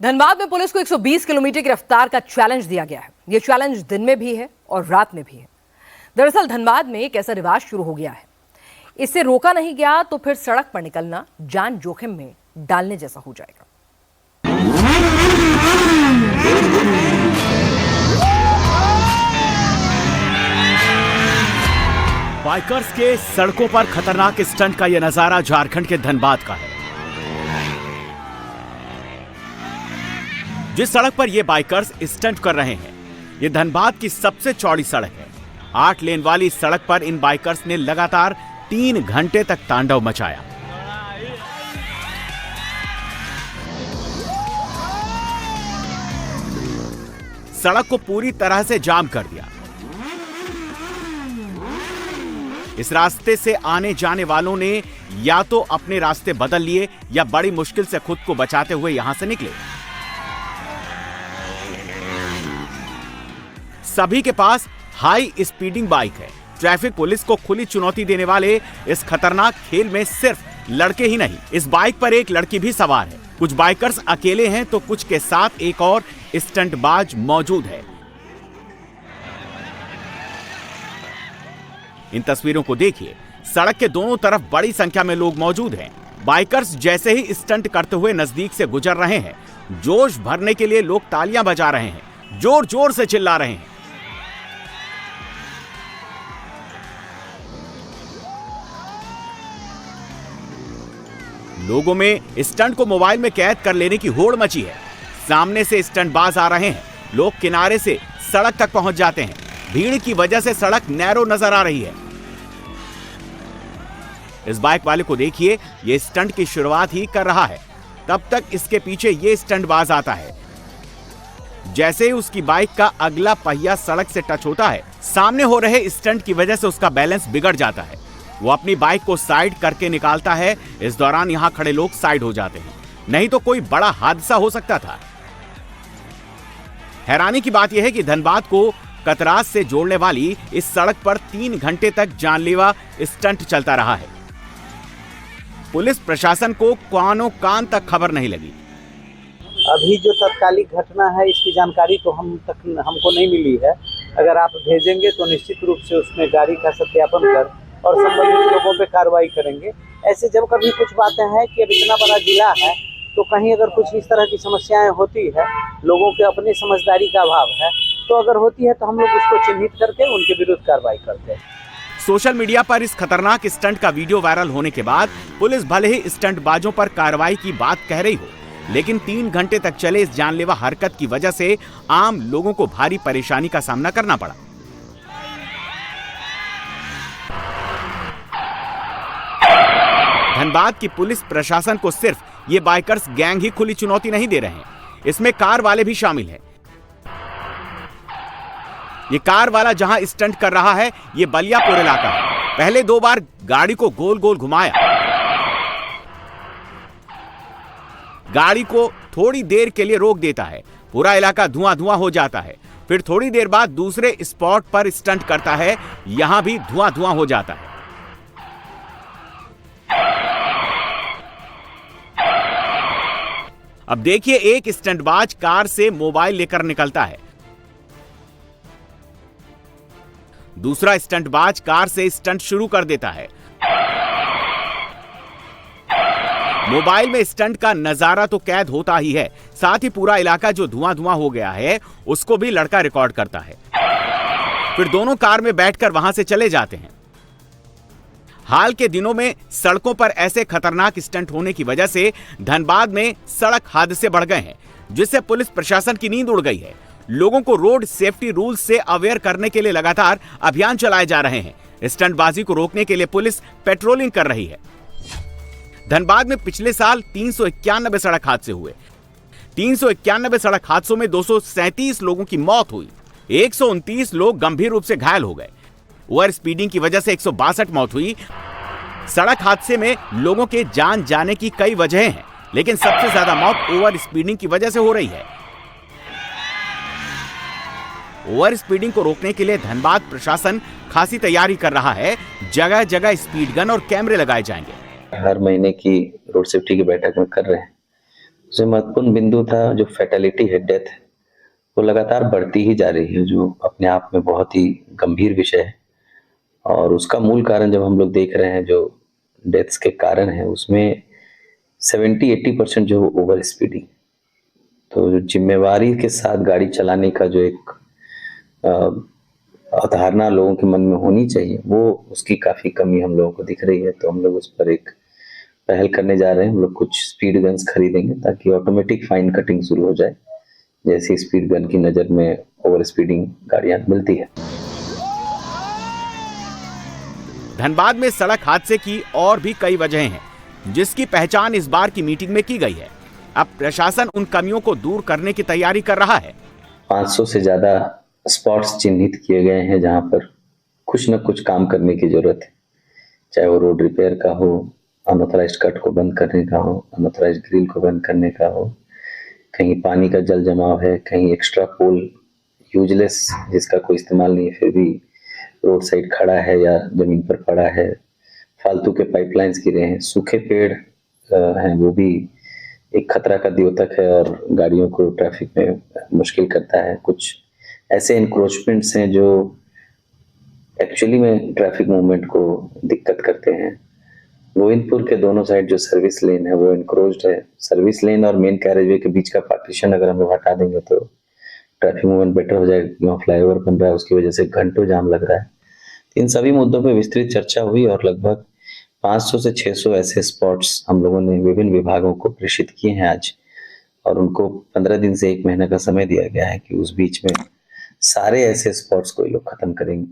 धनबाद में पुलिस को 120 किलोमीटर की रफ्तार का चैलेंज दिया गया है। यह चैलेंज दिन में भी है और रात में भी है। दरअसल धनबाद में एक ऐसा रिवाज शुरू हो गया है, इससे रोका नहीं गया तो फिर सड़क पर निकलना जान जोखिम में डालने जैसा हो जाएगा। बाइकर्स के सड़कों पर खतरनाक स्टंट का यह नजारा झारखंड के धनबाद का है। जिस सड़क पर ये बाइकर्स स्टंट कर रहे हैं, ये धनबाद की सबसे चौड़ी सड़क है। 8 लेन वाली इस सड़क पर इन बाइकर्स ने लगातार 3 घंटे तक तांडव मचाया। सड़क को पूरी तरह से जाम कर दिया। इस रास्ते से आने जाने वालों ने या तो अपने रास्ते बदल लिए या बड़ी मुश्किल से खुद को बचाते हुए यहां से निकले। सभी के पास हाई स्पीडिंग बाइक है। ट्रैफिक पुलिस को खुली चुनौती देने वाले इस खतरनाक खेल में सिर्फ लड़के ही नहीं, इस बाइक पर एक लड़की भी सवार है। कुछ बाइकर्स अकेले हैं तो कुछ के साथ एक और स्टंटबाज मौजूद है। इन तस्वीरों को देखिए, सड़क के दोनों तरफ बड़ी संख्या में लोग मौजूद हैं। बाइकर्स जैसे ही स्टंट करते हुए नजदीक से गुजर रहे हैं, जोश भरने के लिए लोग तालियां बजा रहे हैं, जोर जोर से चिल्ला रहे हैं। लोगों में स्टंट को मोबाइल में कैद कर लेने की होड़ मची है। सामने से स्टंटबाज आ रहे हैं, लोग किनारे से सड़क तक पहुंच जाते हैं। भीड़ की वजह से सड़क नैरो नजर आ रही है। इस बाइक वाले को देखिए, ये स्टंट की शुरुआत ही कर रहा है, तब तक इसके पीछे ये स्टंटबाज आता है। जैसे ही उसकी बाइक का अगला पहिया सड़क से टच होता है, सामने हो रहे स्टंट की वजह से उसका बैलेंस बिगड़ जाता है। वो अपनी बाइक को साइड करके निकालता है। इस दौरान यहां खड़े लोग साइड हो जाते हैं, नहीं तो कोई बड़ा हादसा हो सकता था। हैरानी की बात यह है कि धनबाद को कतरास से जोड़ने वाली इस सड़क पर 3 घंटे तक जानलेवा स्टंट चलता रहा है। पुलिस प्रशासन को कानों कान तक खबर नहीं लगी। अभी जो तत्कालिक घटना है, इसकी जानकारी तो हमको नहीं मिली है। अगर आप भेजेंगे तो निश्चित रूप से उसमें गाड़ी का सत्यापन कर और संबंधित लोगों पे कार्रवाई करेंगे। ऐसे जब कभी कुछ बातें हैं कि अब इतना बड़ा जिला है तो कहीं अगर कुछ इस तरह की समस्याएं होती है, लोगों के अपनी समझदारी का अभाव है, तो अगर होती है तो हम लोग उसको चिन्हित करके उनके विरुद्ध कार्रवाई करते हैं। सोशल मीडिया पर इस खतरनाक स्टंट का वीडियो वायरल होने के बाद पुलिस भले ही स्टंटबाजों पर कार्रवाई की बात कह रही हो, लेकिन 3 घंटे तक चले इस जानलेवा हरकत की वजह से आम लोगों को भारी परेशानी का सामना करना पड़ा। धनबाद की पुलिस प्रशासन को सिर्फ ये बाइकर्स गैंग ही खुली चुनौती नहीं दे रहे हैं, इसमें कार वाले भी शामिल हैं। ये कार वाला जहां स्टंट कर रहा है, ये बलियापुर इलाका है। पहले 2 बार गाड़ी को गोल गोल घुमाया, गाड़ी को थोड़ी देर के लिए रोक देता है, पूरा इलाका धुआं धुआं हो जाता है। फिर थोड़ी देर बाद दूसरे स्पॉट पर स्टंट करता है, यहां भी धुआं धुआं हो जाता है। अब देखिए, एक स्टंटबाज कार से मोबाइल लेकर निकलता है, दूसरा स्टंटबाज कार से स्टंट शुरू कर देता है। मोबाइल में स्टंट का नजारा तो कैद होता ही है, साथ ही पूरा इलाका जो धुआं धुआं हो गया है उसको भी लड़का रिकॉर्ड करता है। फिर दोनों कार में बैठकर वहां से चले जाते हैं। हाल के दिनों में सड़कों पर ऐसे खतरनाक स्टंट होने की वजह से धनबाद में सड़क हादसे बढ़ गए हैं, जिससे पुलिस प्रशासन की नींद उड़ गई है। लोगों को रोड सेफ्टी रूल्स से अवेयर करने के लिए लगातार अभियान चलाए जा रहे हैं। स्टंटबाजी को रोकने के लिए पुलिस पेट्रोलिंग कर रही है। धनबाद में पिछले साल 391 सड़क हादसे हुए। 391 सड़क हादसों में 237 लोगों की मौत हुई, 129 लोग गंभीर रूप से घायल हो गए। ओवर स्पीडिंग की वजह से 162 मौत हुई। सड़क हादसे में लोगों के जान जाने की कई वजहें हैं, लेकिन सबसे ज्यादा मौत ओवर स्पीडिंग की वजह से हो रही है। ओवर स्पीडिंग को रोकने के लिए धनबाद प्रशासन खासी तैयारी कर रहा है। जगह जगह स्पीड गन और कैमरे लगाए जाएंगे। हर महीने की रोड सेफ्टी की बैठक में कर रहे हैं, सबसे महत्वपूर्ण बिंदु था जो फैटेलिटी है, डेथ है, वो लगातार बढ़ती ही जा रही है, जो अपने आप में बहुत ही गंभीर विषय है। और उसका मूल कारण जब हम लोग देख रहे हैं, जो डेथ्स के कारण है, उसमें 70-80% जो ओवर स्पीडिंग, तो जो जिम्मेवारी के साथ गाड़ी चलाने का जो एक अवधारणा लोगों के मन में होनी चाहिए, वो उसकी काफ़ी कमी हम लोगों को दिख रही है। तो हम लोग उस पर एक पहल करने जा रहे हैं। हम लोग कुछ स्पीड गन्स खरीदेंगे ताकि ऑटोमेटिक फाइन कटिंग शुरू हो जाए, जैसे स्पीड गन की नज़र में ओवर स्पीडिंग गाड़ियाँ मिलती है। धनबाद में सड़क हादसे की और भी कई वजहें हैं, जिसकी पहचान इस बार की मीटिंग में की गई है। अब प्रशासन उन कमियों को दूर करने की तैयारी कर रहा है। 500 से ज्यादा स्पॉट्स चिन्हित किए गए हैं जहां पर कुछ न कुछ काम करने की जरूरत है, चाहे वो रोड रिपेयर का हो, अनऑथराइज्ड कट को बंद करने का हो, अनऑथराइज्ड ग्रिल को बंद करने का हो, कहीं पानी का जल जमाव है, कहीं एक्स्ट्रा पोल यूजलेस जिसका कोई इस्तेमाल नहीं है फिर भी रोड साइड खड़ा है या जमीन पर पड़ा है, फालतू के पाइपलाइंस गिरे हैं, सूखे पेड़ हैं, वो भी एक खतरा का द्योतक है और गाड़ियों को ट्रैफिक में मुश्किल करता है। कुछ ऐसे इंक्रोचमेंट्स हैं जो एक्चुअली में ट्रैफिक मूवमेंट को दिक्कत करते हैं। गोविंदपुर के दोनों साइड जो सर्विस लेन है वो इंक्रोच्ड है। सर्विस लेन और मेन कैरेजवे के बीच का पार्टीशन अगर हम लोग हटा देंगे तो ट्रैफिक मूवमेंट बेटर हो जाएगा। यहाँ फ्लाईओवर बन रहा है, उसकी वजह से घंटों जाम लग रहा है। इन सभी मुद्दों पर विस्तृत चर्चा हुई और लगभग 500 से 600 ऐसे स्पॉट्स हम लोगों ने विभिन्न विभागों को प्रेषित किए हैं आज, और उनको 15 दिन से 1 महीने का समय दिया गया है कि उस बीच में सारे ऐसे स्पॉट्स को ये लोग खत्म करेंगे।